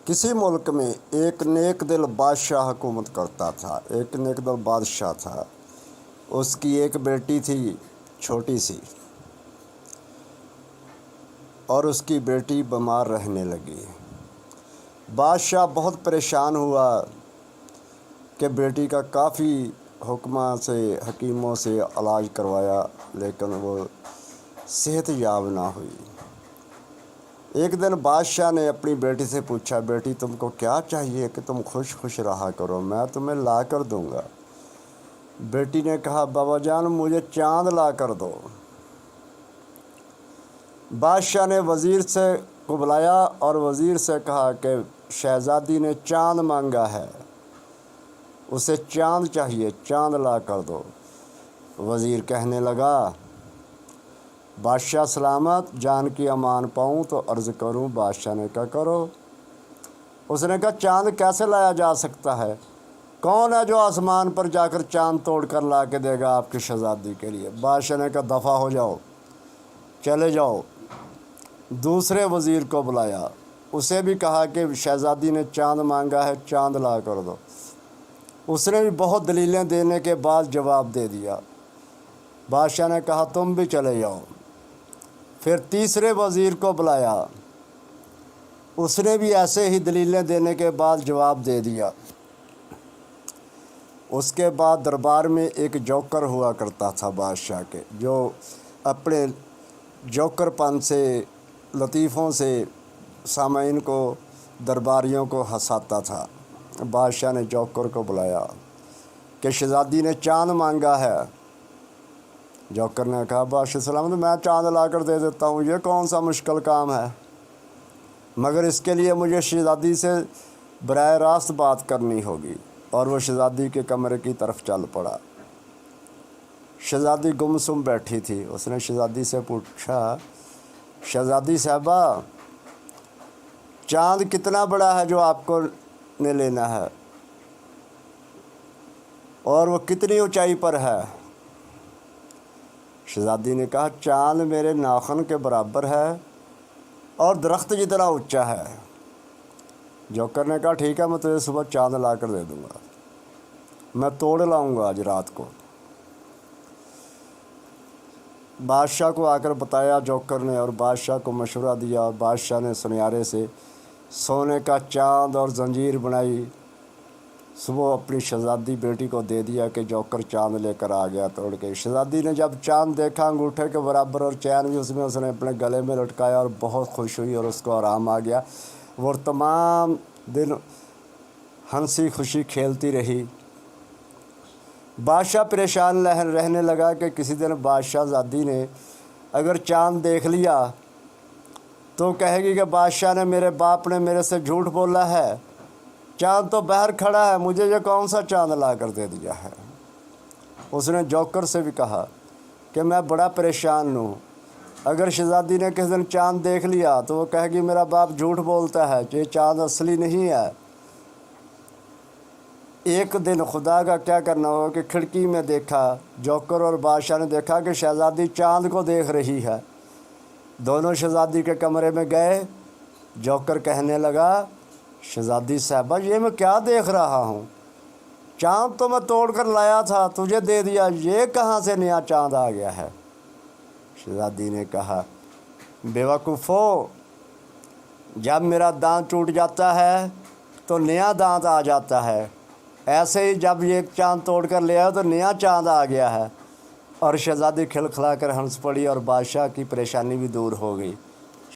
किसी मुल्क में एक नेक दिल बादशाह हुकूमत करता था। एक नेक दिल बादशाह था। उसकी एक बेटी थी छोटी सी, और उसकी बेटी बीमार रहने लगी। बादशाह बहुत परेशान हुआ कि बेटी का काफ़ी हुक्मा से हकीमों से इलाज करवाया, लेकिन वो सेहत याब ना हुई। एक दिन बादशाह ने अपनी बेटी से पूछा, बेटी तुमको क्या चाहिए कि तुम खुश खुश रहा करो, मैं तुम्हें ला कर दूँगा। बेटी ने कहा, बाबा जान मुझे चाँद ला कर दो। बादशाह ने वज़ीर से को बुलाया और वज़ीर से कहा कि शहज़ादी ने चाँद मांगा है, उसे चाँद चाहिए, चाँद ला कर दो। वज़ीर कहने लगा, बादशाह सलामत, जान की अमान पाऊँ तो अर्ज़ करूँ। बादशाह ने कहा करो। उसने कहा, चाँद कैसे लाया जा सकता है? कौन है जो आसमान पर जाकर चाँद तोड़ कर ला के देगा आपकी शहज़ादी के लिए? बादशाह ने कहा, दफ़ा हो जाओ, चले जाओ। दूसरे वज़ीर को बुलाया, उसे भी कहा कि शहज़ादी ने चाँद मांगा है, चाँद ला कर दो। उसने भी बहुत दलीलें देने के बाद जवाब दे दिया। बादशाह ने कहा, तुम भी चले जाओ। फिर तीसरे वज़ीर को बुलाया, उसने भी ऐसे ही दलीलें देने के बाद जवाब दे दिया। उसके बाद दरबार में एक जोकर हुआ करता था बादशाह के, जो अपने जोकरपन से, लतीफ़ों से सामाइन को, दरबारियों को हंसाता था। बादशाह ने जोकर को बुलाया कि शहज़ादी ने चाँद मांगा है। जोकर ने कहा, बादशाह सलामत, मैं चाँद ला कर दे देता हूँ, ये कौन सा मुश्किल काम है, मगर इसके लिए मुझे शहज़ादी से बराह रास्त बात करनी होगी। और वो शहज़ादी के कमरे की तरफ चल पड़ा। शहज़ादी गुमसुम बैठी थी। उसने शहज़ादी से पूछा, शहज़ादी साहबा, चाँद कितना बड़ा है जो आपको ने लेना है, और वो कितनी ऊंचाई पर है? शहज़ादी ने कहा, चाँद मेरे नाखून के बराबर है और दरख्त जितना ऊंचा है। जोकर ने कहा, ठीक है, मैं तुझे सुबह चाँद ला कर दे दूँगा, मैं तोड़ लाऊँगा आज रात को। बादशाह को आकर बताया जोकर ने, और बादशाह को मशवरा दिया, और बादशाह ने सुनहरे से सोने का चाँद और जंजीर बनाई। सुबह अपनी शहज़ादी बेटी को दे दिया कि जोकर चाँद लेकर आ गया तोड़ के। शहज़ादी ने जब चाँद देखा अंगूठे के बराबर और चैन भी उसमें, उसने अपने गले में लटकाया और बहुत खुश हुई और उसको आराम आ गया। वो तमाम दिन हंसी खुशी खेलती रही। बादशाह परेशान रहने लगा कि किसी दिन बादशाहज़ादी ने अगर चाँद देख लिया तो कहेगी कि बादशाह ने, मेरे बाप ने मेरे से झूठ बोला है, चाँद तो बाहर खड़ा है, मुझे ये कौन सा चाँद ला कर दे दिया है। उसने जोकर से भी कहा कि मैं बड़ा परेशान हूँ, अगर शहज़ादी ने किसी दिन चाँद देख लिया तो वो कहेगी मेरा बाप झूठ बोलता है, ये चाँद असली नहीं है। एक दिन खुदा का क्या करना हो कि खिड़की में देखा, जोकर और बादशाह ने देखा कि शहज़ादी चाँद को देख रही है। दोनों शहज़ादी के कमरे में गए। जोकर कहने लगा, शहज़ादी साहबा, ये मैं क्या देख रहा हूँ? चाँद तो मैं तोड़ कर लाया था, तुझे दे दिया, ये कहाँ से नया चाँद आ गया है? शहज़ादी ने कहा, बेवकूफ़ो, जब मेरा दांत टूट जाता है तो नया दांत आ जाता है, ऐसे ही जब ये चाँद तोड़ कर ले आया तो नया चाँद आ गया है। और शहज़ादी खिलखिला कर हंस पड़ी और बादशाह की परेशानी भी दूर हो गई।